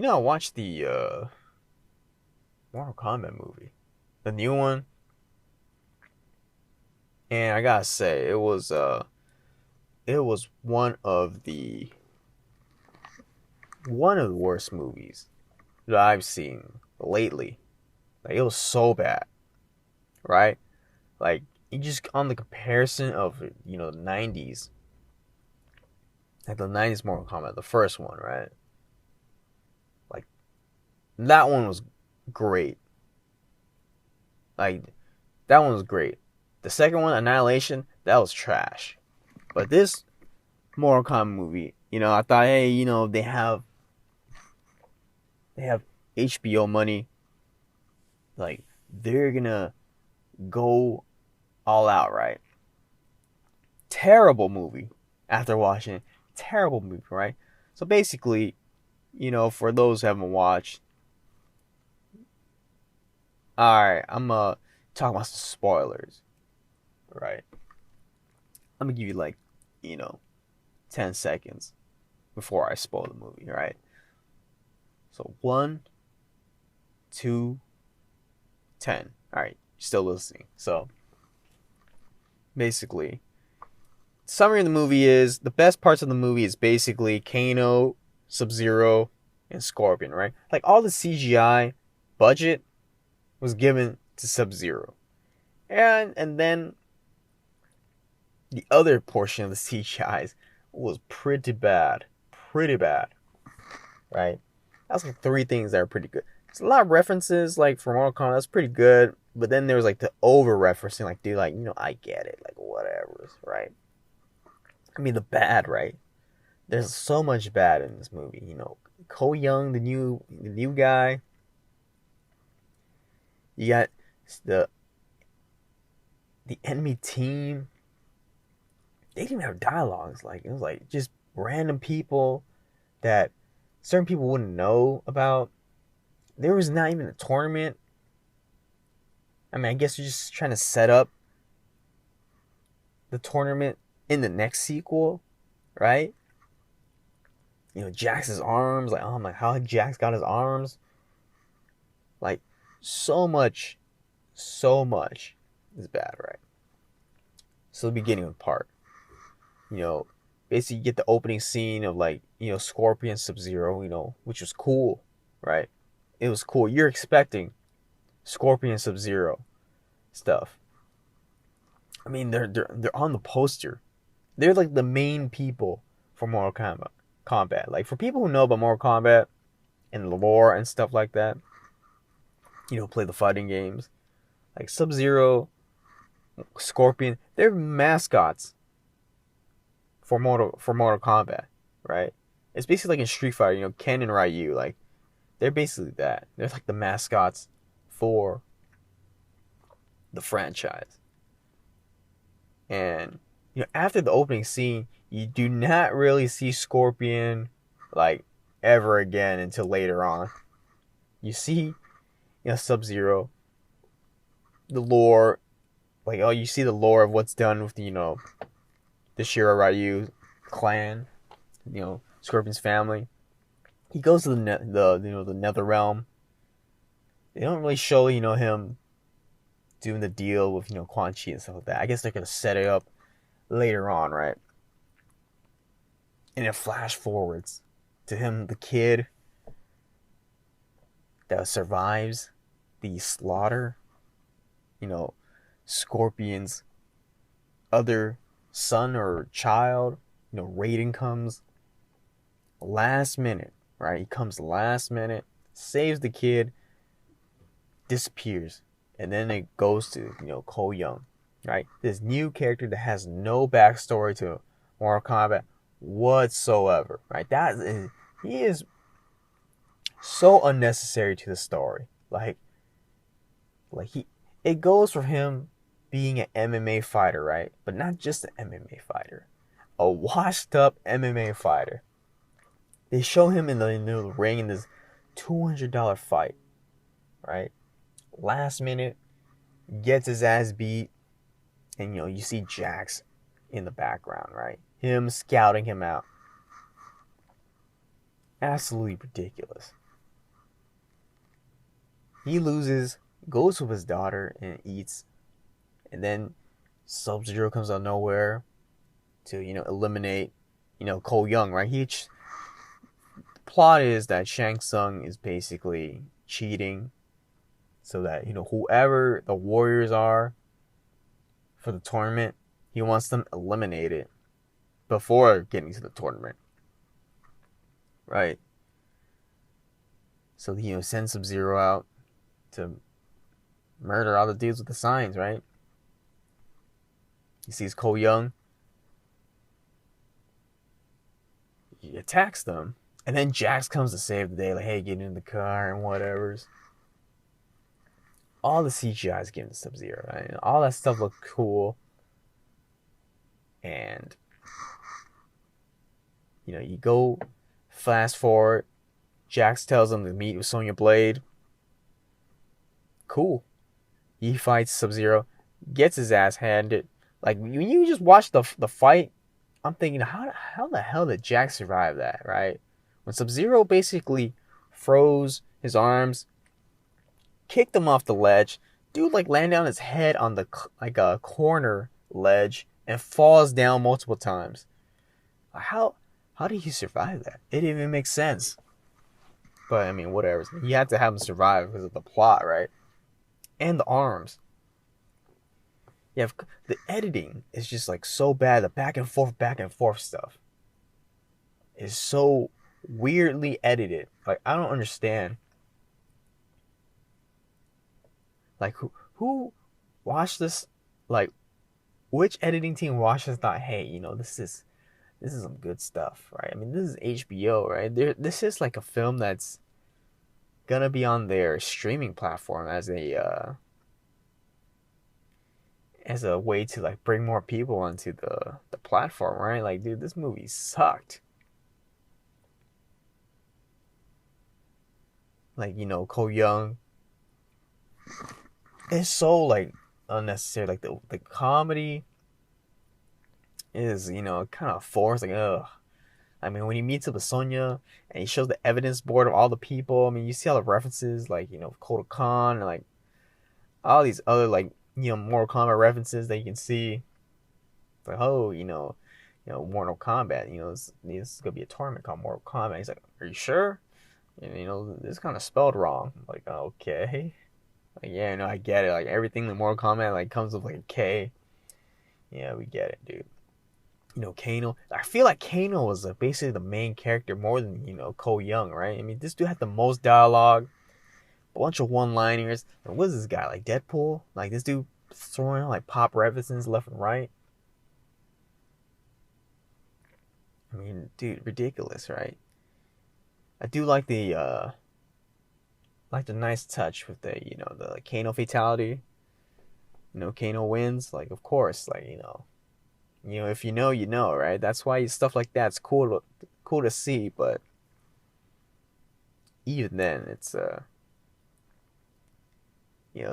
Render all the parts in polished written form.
I watched the Mortal Kombat movie, the new one, and I gotta say it was one of the worst movies that I've seen lately. Like it was so bad, right? Like you just on the comparison of the '90s, like the '90s Mortal Kombat, the first one, right? Like that one was great. Like that one was great. The second one, Annihilation, that was trash. But this Mortal Kombat movie, I thought, hey, they have HBO money, like they're gonna go all out, right? Terrible movie. After watching it, terrible movie, right? So basically, for those who haven't watched, all right, I'm talking about some spoilers, right? I'm gonna give you like, you know, 10 seconds before I spoil the movie, right? So one, two, 10. All right, still listening. So basically, summary of the movie is the best parts of the movie is basically Kano, Subzero, and Scorpion, right? Like all the CGI budget was given to Subzero. And then the other portion of the CGI was pretty bad. Pretty bad, right? That's like three things that are pretty good. There's a lot of references, like for Mortal Kombat, that's pretty good. But then there was like the over referencing, like, dude, like, I get it, like, whatever, right? I mean, the bad, right? There's so much bad in this movie. Ko Young, the new guy. You got the the enemy team. They didn't even have dialogues. Like it was like just random people that certain people wouldn't know about. There was not even a tournament. I mean, I guess you're just trying to set up the tournament in the next sequel, right? Jax's arms, like, oh my, how Jax got his arms. Like, so much is bad, right? So the beginning of the part, you know, basically you get the opening scene of like, Scorpion, Sub-Zero, which was cool, right? It was cool. You're expecting Scorpion, Sub-Zero stuff. I mean, they're on the poster. They're like the main people for Mortal Kombat. Like for people who know about Mortal Kombat and the lore and stuff like that, play the fighting games. Like Sub-Zero, Scorpion, they're mascots for Mortal Kombat, right? It's basically like in Street Fighter, Ken and Ryu, like they're basically that. They're like the mascots for the franchise. And after the opening scene, you do not really see Scorpion like ever again until later on. You see, Sub-Zero, the lore, like you see the lore of what's done with the Shira Ryu clan, Scorpion's family. He goes to the Nether Realm. They don't really show him doing the deal with Quan Chi and stuff like that. I guess they're gonna set it up later on, right? And it flash forwards to him, the kid that survives the slaughter. Scorpion's other son or child. Raiden comes last minute, right? He comes last minute, saves the kid, disappears, and then it goes to Ko Young, right? This new character that has no backstory to Mortal Kombat whatsoever, right? He is so unnecessary to the story. Like it goes from him being an MMA fighter, right? But not just an MMA fighter, a washed up MMA fighter. They show him in the ring in this $200 fight, right? Last minute, gets his ass beat, and you see Jax in the background, right? Him scouting him out. Absolutely ridiculous. He loses, goes with his daughter and eats, and then Sub-Zero comes out of nowhere to, eliminate, Cole Young, right? The plot is that Shang Tsung is basically cheating so that, whoever the warriors are for the tournament, he wants them eliminated before getting to the tournament, right? So, send Sub-Zero out to murder all the dudes with the signs, right? He sees Cole Young. He attacks them. And then Jax comes to save the day. Like, hey, get in the car and whatever's. All the CGI is given to Sub-Zero, right? And all that stuff looked cool. And, you go fast forward. Jax tells him to meet with Sonya Blade. Cool. He fights Sub-Zero. Gets his ass handed. Like, when you just watch the fight, I'm thinking, how the hell did Jax survive that, right? When Sub-Zero basically froze his arms, kicked him off the ledge, dude like landed on his head on the a corner ledge and falls down multiple times. How did he survive that? It didn't even make sense. But I mean, whatever. He had to have him survive because of the plot, right? And the arms. Yeah, the editing is just like so bad. The back and forth stuff is so weirdly edited. Like, I don't understand. Like, who watched this? Like, which editing team watched this? Thought, hey, this is some good stuff, right? I mean, this is HBO, right? This is like a film that's gonna be on their streaming platform as a way to like bring more people onto the platform, right? Like, dude, this movie sucked. Like, Cole Young. It's so like unnecessary. Like the comedy is, kind of forced. Like, ugh. I mean, when he meets up with Sonya and he shows the evidence board of all the people, I mean, you see all the references, like, Kotal Khan and like all these other like, Mortal Kombat references that you can see. It's like, oh, Mortal Kombat, this is gonna be a tournament called Mortal Kombat. He's like, are you sure? And, this is kind of spelled wrong. I'm like, okay. Like, yeah, no, I get it. Like, everything in Mortal Kombat like comes with like a K. Yeah, we get it, dude. Kano. I feel like Kano was basically the main character more than, Cole Young, right? I mean, this dude had the most dialogue, a bunch of one-liners. And what is this guy, like Deadpool? Like, this dude throwing out like pop references left and right. I mean, dude, ridiculous, right? I do like the nice touch with the Kano fatality. Kano wins. Like, of course, like, if you know, right? That's why stuff like that's cool to see. But even then, it's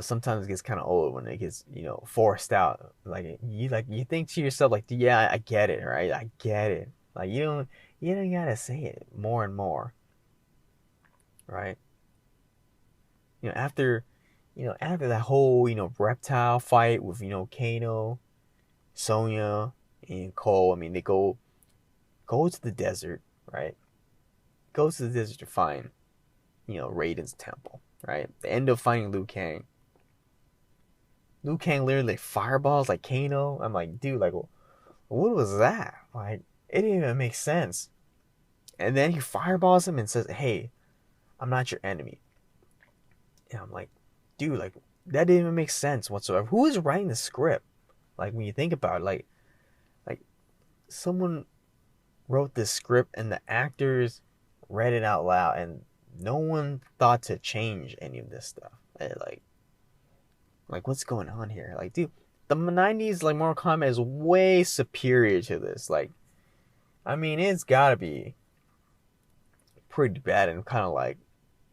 sometimes it gets kind of old when it gets forced out. Like, you think to yourself like, yeah, I get it, right? I get it. Like, you don't gotta say it more and more, right? After that whole reptile fight with Kano, Sonya, and Cole. I mean, they go to the desert, right? Go to the desert to find Raiden's temple, right? They end up finding Liu Kang. Liu Kang literally fireballs like Kano. I'm like, dude, like, what was that? Like, it didn't even make sense. And then he fireballs him and says, hey, I'm not your enemy. And I'm like, dude, like, that didn't even make sense whatsoever. Who is writing the script? Like, when you think about it, like someone wrote this script and the actors read it out loud and no one thought to change any of this stuff. Like what's going on here? Like, dude, the 90s like Mortal Kombat is way superior to this. Like, I mean, it's gotta be pretty bad and kind of like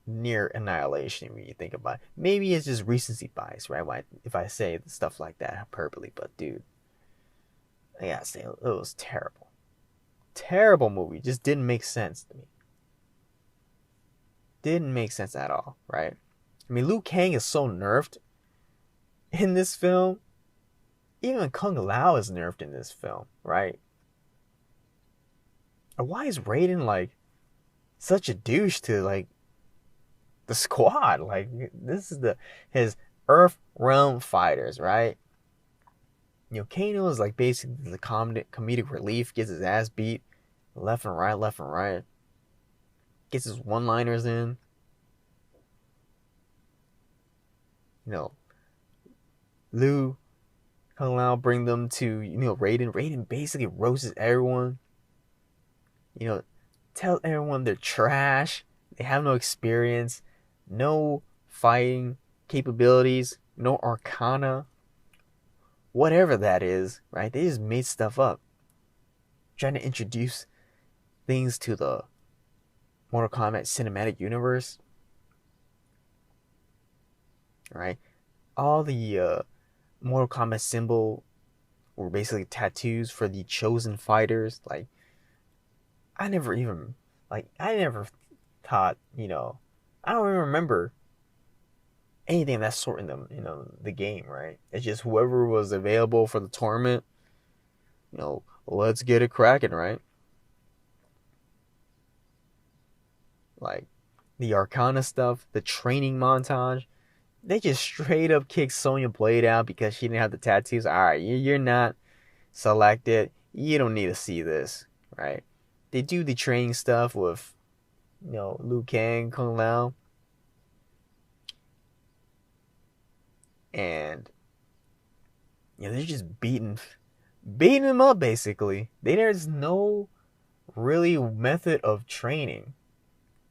near annihilation when you think about it. Maybe it's just recency bias, right? If I say stuff like that hyperbole, but dude, I gotta say, it was terrible. Terrible movie. Just didn't make sense to me. Didn't make sense at all, right? I mean, Liu Kang is so nerfed in this film. Even Kung Lao is nerfed in this film, right? Or why is Raiden like such a douche to like the squad? Like this is his Earth Realm fighters, right? Kano is like basically the comedic relief, gets his ass beat left and right, gets his one-liners in. Liu, Kung Lao bring them to, Raiden. Raiden basically roasts everyone. Tell everyone they're trash. They have no experience, no fighting capabilities, no arcana, whatever that is, right? They just made stuff up. Trying to introduce things to the Mortal Kombat cinematic universe. Right? All the Mortal Kombat symbol were basically tattoos for the chosen fighters. Like, I never thought, I don't even remember anything of that sort in the game, right? It's just whoever was available for the tournament, let's get it cracking, right? Like, the Arcana stuff, the training montage, they just straight up kicked Sonya Blade out because she didn't have the tattoos. Alright, you're not selected. You don't need to see this, right? They do the training stuff with, Liu Kang, Kung Lao. And, they're just beating them up, basically. There's no really method of training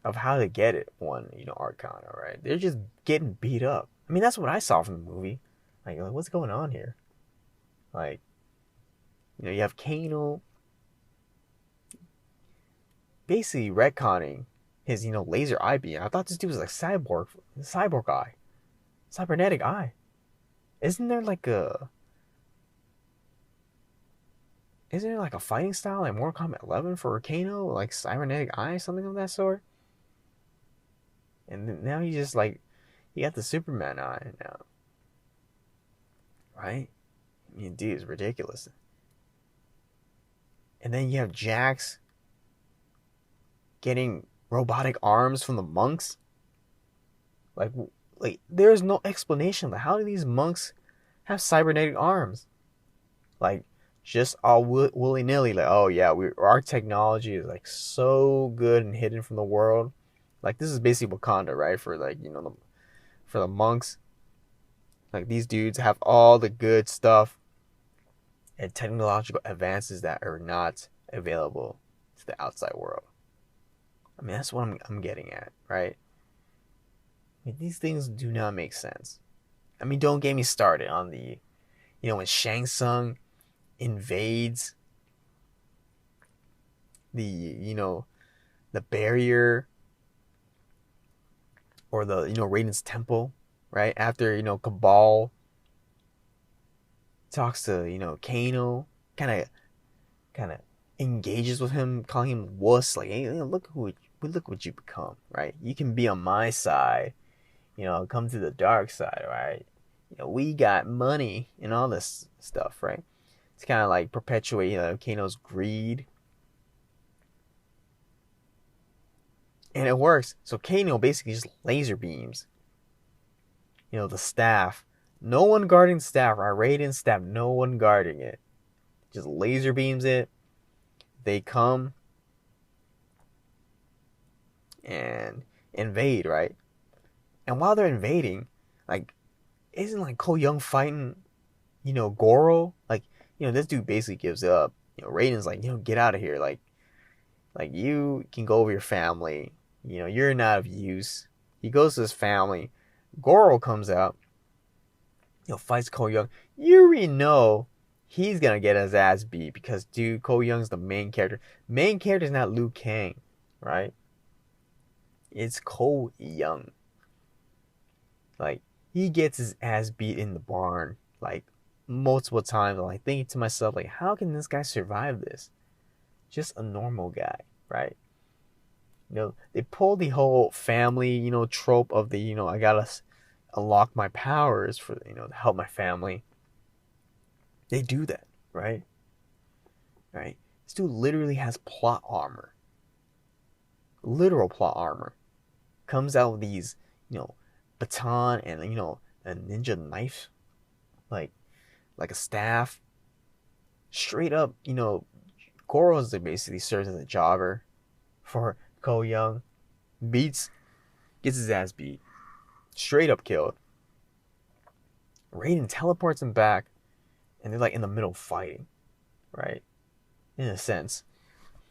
of how to get it Arcana, right? They're just getting beat up. I mean, that's what I saw from the movie. Like what's going on here? Like, you have Kano basically retconning his, laser eye beam. I thought this dude was like cyborg eye. Cybernetic eye. Isn't there like a fighting style like Mortal Kombat 11 for Kano? Like cybernetic eye, something of that sort? And now he just like, he got the Superman eye now. Right? I mean, dude, it's ridiculous. And then you have Jax getting robotic arms from the monks. Like there's no explanation. Like, how do these monks have cybernetic arms? Like, just all willy-nilly. Like, oh yeah, our technology is like so good and hidden from the world. Like, this is basically Wakanda, right? For like, for the monks. Like, these dudes have all the good stuff and technological advances that are not available to the outside world. I mean, that's what I'm getting at, right? I mean, these things do not make sense. I mean, don't get me started on the, when Shang Tsung invades the, the barrier or the, Raiden's temple, right? After, Cabal talks to, Kano, kind of engages with him, calling him wuss, like, hey, look what you become, right? You can be on my side, come to the dark side, right? We got money and all this stuff, right? It's kind of like perpetuate, Kano's greed. And it works. So Kano basically just laser beams, the staff. No one guarding the staff, right? Raiden's staff, no one guarding it. Just laser beams it. They come and invade, right? And while they're invading, like, isn't like Ko Young fighting, Goro? Like, this dude basically gives up. Raiden's like, get out of here. Like you can go with your family. You're not of use. He goes to his family. Goro comes out, fights Ko Young. You already know he's gonna get his ass beat because, dude, Ko Young's the main character. Main character is not Liu Kang, right? It's Ko Young. Like, he gets his ass beat in the barn, like, multiple times. I'm like thinking to myself, like, how can this guy survive this? Just a normal guy, right? They pull the whole family, trope of the, I gotta unlock my powers for, to help my family. They do that, right? Right? This dude literally has plot armor. Literal plot armor. Comes out with these, baton and, a ninja knife. Like a staff. Straight up, Goro basically serves as a jobber for Ko Young. Gets his ass beat. Straight up killed. Raiden teleports him back, and they're like in the middle fighting, right? In a sense.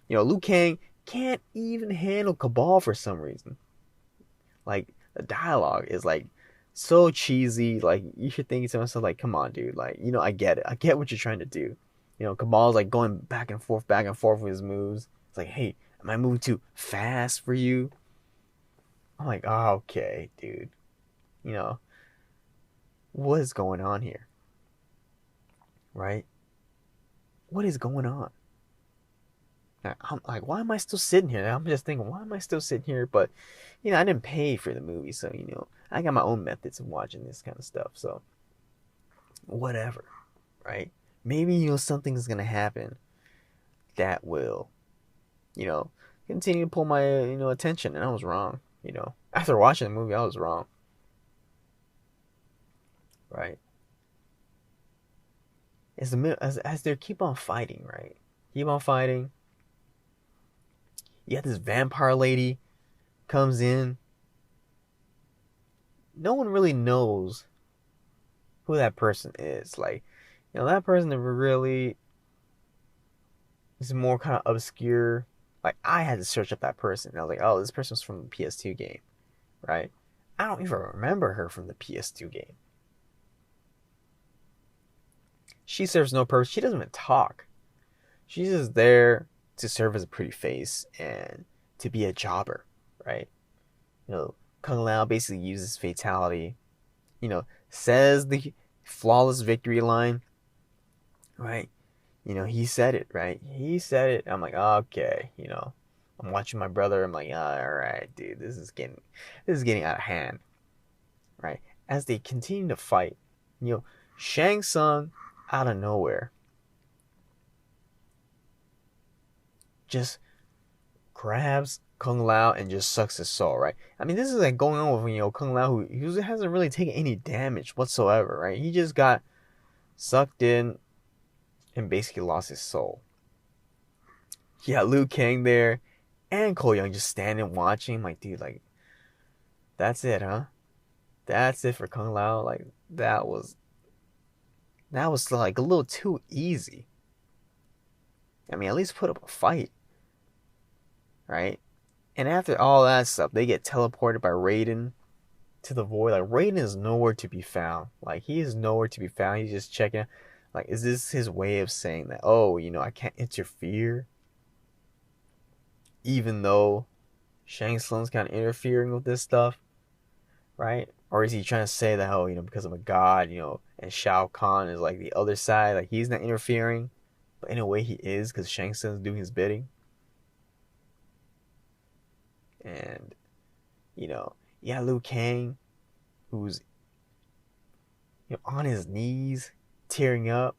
Liu Kang can't even handle Cabal for some reason. Like, the dialogue is like so cheesy. Like, you should think to yourself, like, come on, dude. Like, I get it. I get what you're trying to do. Cabal's like going back and forth with his moves. It's like, hey, am I moving too fast for you? I'm like, oh, okay, dude. What is going on here? Right? What is going on? I'm like, why am I still sitting here? I'm just thinking, why am I still sitting here? But, I didn't pay for the movie, so, I got my own methods of watching this kind of stuff. So, whatever, right? Maybe, something's going to happen that will, continue to pull my, attention. And I was wrong, After watching the movie, I was wrong. Right? As they keep on fighting, right? Keep on fighting. You got this vampire lady comes in. No one really knows who that person is. Like, that person really is more kind of obscure. Like, I had to search up that person. And I was like, oh, this person's from the PS2 game, right? I don't even remember her from the PS2 game. She serves no purpose. She doesn't even talk. She's just there to serve as a pretty face and to be a jobber, right? Kung Lao basically uses fatality, says the flawless victory line, right? He said it, right? He said it. I'm like, okay, I'm watching my brother. I'm like, all right, dude, this is getting out of hand, right? As they continue to fight, Shang Tsung out of nowhere just grabs Kung Lao and just sucks his soul, right? I mean, this is like going on with, Kung Lao, who hasn't really taken any damage whatsoever, right? He just got sucked in and basically lost his soul. You got Liu Kang there and Ko Young just standing watching. Like, dude, like, that's it, huh? That's it for Kung Lao. Like, that was like a little too easy. I mean, at least put up a fight, right? And after all that stuff, they get teleported by Raiden to the void. Like, Raiden is nowhere to be found. Like, he is nowhere to be found. He's just checking. Like, is this his way of saying that, oh, I can't interfere? Even though Shang Tsung's kind of interfering with this stuff, right? Or is he trying to say that, oh, because I'm a god, and Shao Kahn is like the other side, like he's not interfering, but in a way he is, because Shang Tsung's doing his bidding. And, yeah, Liu Kang, who's, on his knees, tearing up,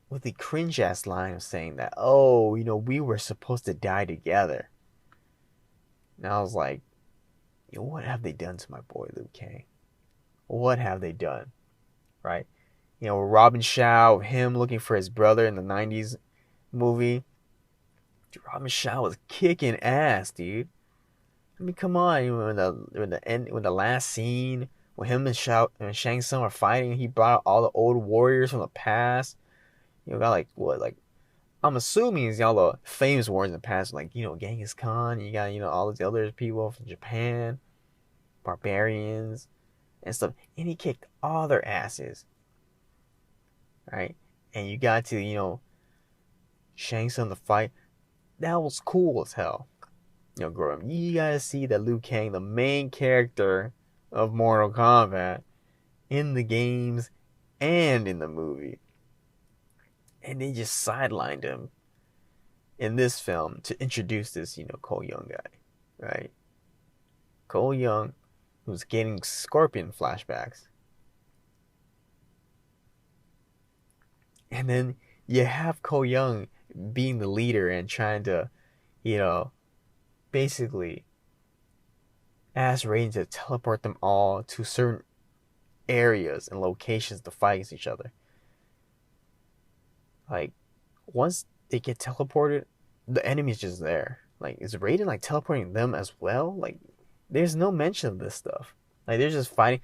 with the cringe ass line of saying that, oh, we were supposed to die together. And I was like, what have they done to my boy Liu Kang? What have they done? Right? Robin Shao, him looking for his brother in the 90s movie. Dude, Robin Shao was kicking ass, dude. I mean, come on. When the last scene, when him and Shang Tsung are fighting, he brought out all the old warriors from the past. Got like what, like, I'm assuming it's all the famous warriors in the past, like, Genghis Khan. You got, all the other people from Japan, barbarians, and stuff. And he kicked all their asses, right? And you got to, Shang Tsung the fight. That was cool as hell. Growing up, you gotta see that Liu Kang, the main character of Mortal Kombat, in the games and in the movie. And they just sidelined him in this film to introduce this, Ko Young guy, right? Ko Young, who's getting Scorpion flashbacks. And then you have Ko Young being the leader and trying to, you know, basically ask Raiden to teleport them all to certain areas and locations to fight against each other. Like, once they get teleported, the enemy's just there. Like, is Raiden like teleporting them as well? Like, there's no mention of this stuff. Like, they're just fighting.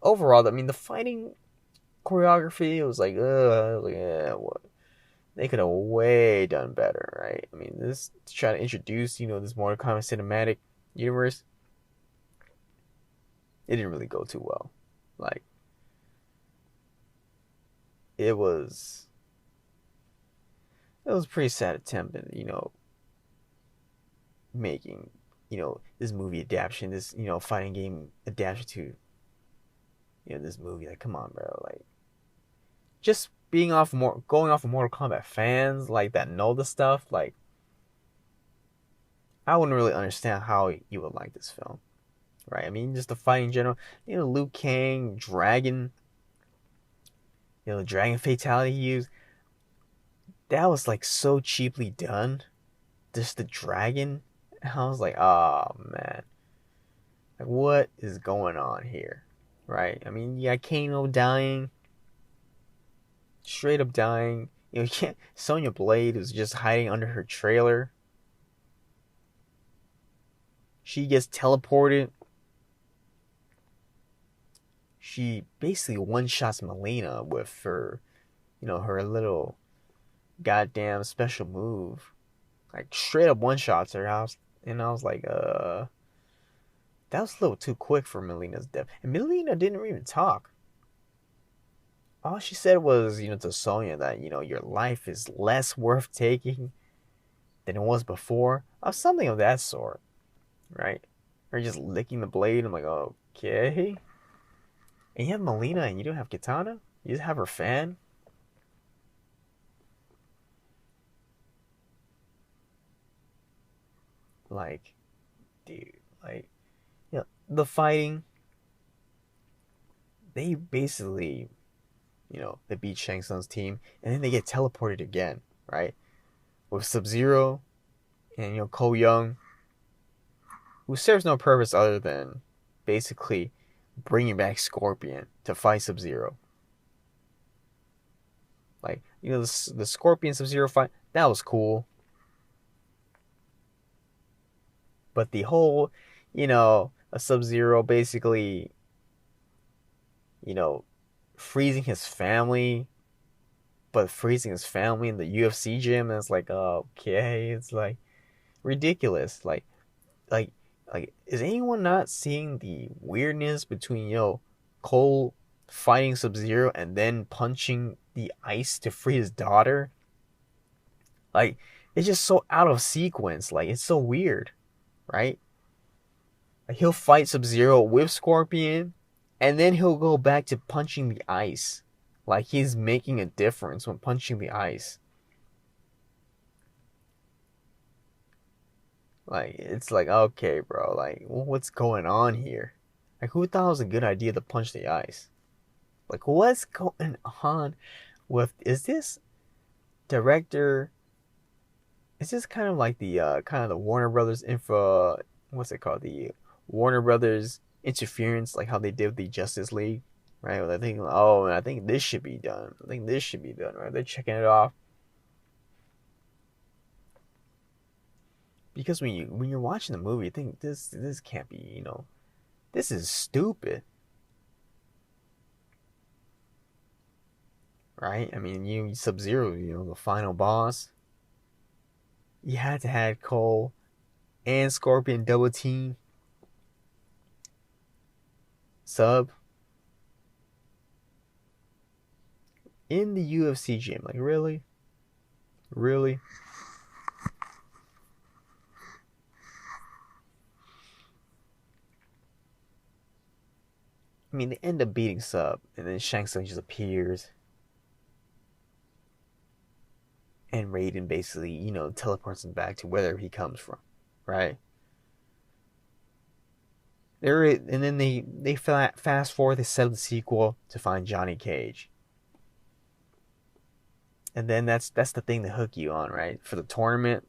Overall, I mean, the fighting choreography, it was like, yeah, what? They could have way done better, right? I mean, this to try to introduce, this Mortal Kombat cinematic universe, it didn't really go too well. Like, it was a pretty sad attempt at, making, this movie adaptation, this, fighting game adaptation to, this movie. Like, come on, bro. Like, just going off of Mortal Kombat fans, like, that know the stuff, like, I wouldn't really understand how you would like this film, right? I mean, just the fighting in general, Liu Kang, Dragon, the Dragon fatality he used, that was, like, so cheaply done. Just the Dragon, and I was like, oh, man. Like, what is going on here, right? I mean, you got Kano dying, straight up dying. You can't. Sonya Blade was just hiding under her trailer. She gets teleported. She basically one-shots Mileena with her, her little goddamn special move. Like, straight up one-shots her. And I was like, that was a little too quick for Mileena's death. And Mileena didn't even talk. All she said was, to Sonya that, your life is less worth taking than it was before. Or something of that sort. Right? Or just licking the blade. I'm like, okay. And you have Mileena and you don't have Kitana? You just have her fan? Like, dude, like, the fighting, they basically, they beat Shang Tsung's team, and then they get teleported again, right? With Subzero and, Ko Young, who serves no purpose other than basically bringing back Scorpion to fight Subzero. Like, the Scorpion Sub-Zero fight, that was cool. But the whole, a Sub-Zero basically, freezing his family, but freezing his family in the UFC gym, and it's like, okay, it's like ridiculous. Like, is anyone not seeing the weirdness between, Cole fighting Sub-Zero and then punching the ice to free his daughter? Like, it's just so out of sequence. Like, it's so weird. Right? Like, he'll fight Sub-Zero with Scorpion, and then he'll go back to punching the ice. Like, he's making a difference when punching the ice. Like, it's like, okay, bro, like, what's going on here? Like, who thought it was a good idea to punch the ice? Like, what's going on is this director... Is this kind of like the Warner Brothers what's it called? The Warner Brothers interference, like how they did with the Justice League, right? Where they think, I think this should be done. I think this should be done, right? They're checking it off. Because when you're watching the movie, you think this can't be, this is stupid. Right? I mean, you Sub-Zero, the final boss. You had to have Cole and Scorpion double team Sub in the UFC gym. Like, really? Really? I mean, they end up beating Sub, and then Shang Tsung just appears. And Raiden basically, teleports him back to wherever he comes from. Right? And then they fast forward. They set up the sequel to find Johnny Cage. And then that's the thing to hook you on, right? For the tournament,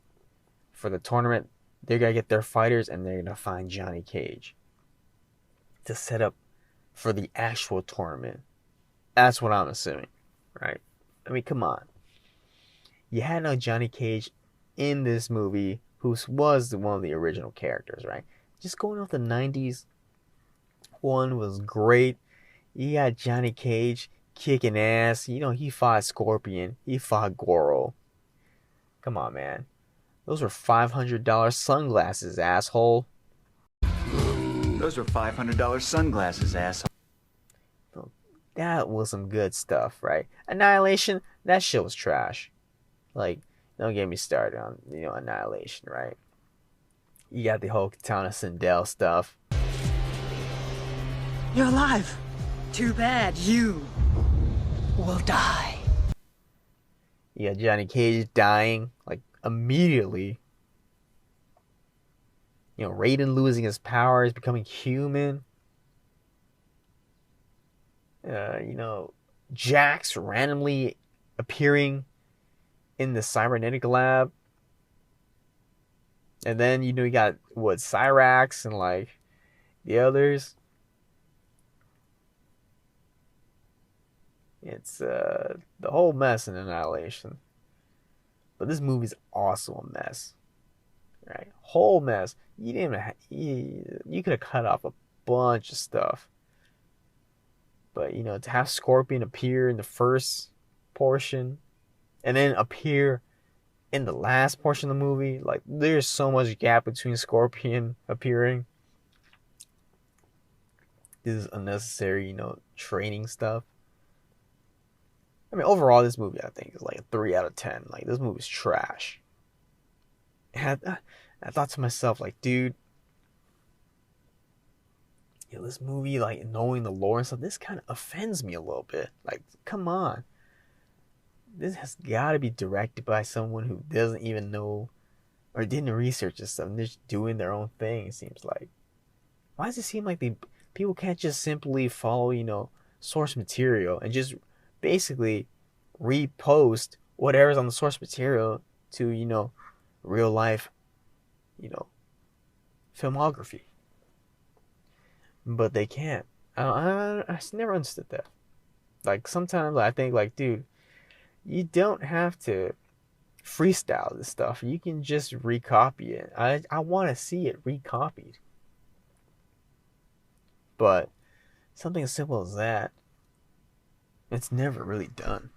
they're gonna get their fighters, and they're gonna find Johnny Cage to set up for the actual tournament. That's what I'm assuming, right? I mean, come on. You had no Johnny Cage in this movie, who was one of the original characters, right? Just going off the 90s one was great. You got Johnny Cage kicking ass. You know, he fought Scorpion. He fought Goro. Come on, man. Those were $500 sunglasses, asshole. Those were $500 sunglasses, asshole. That was some good stuff, right? Annihilation, that shit was trash. Like, don't get me started on, Annihilation, right? You got the whole Katana Sindel stuff. You're alive. Too bad you will die. You got Johnny Cage dying, like, immediately. Raiden losing his powers, becoming human. Jax randomly appearing in the cybernetic lab. And then, you got, Cyrax and, like, the others. It's, the whole mess in Annihilation. But this movie's also a mess. Right? Whole mess. You didn't even you could have cut off a bunch of stuff. But, to have Scorpion appear in the first portion and then appear in the last portion of the movie, like, there's so much gap between Scorpion appearing. This is unnecessary, training stuff. I mean, overall, this movie, I think, is like a 3 out of 10. Like, this movie's trash. And I thought to myself, like, dude, this movie, like, knowing the lore and stuff, this kind of offends me a little bit. Like, come on. This has got to be directed by someone who doesn't even know or didn't research this stuff. And they're just doing their own thing, it seems like. Why does it seem like people can't just simply follow, source material and just basically repost whatever's on the source material to, real life, filmography? But they can't. I never understood that. Like, sometimes I think, like, dude, you don't have to freestyle this stuff. You can just recopy it. I want to see it recopied. But something as simple as that, it's never really done.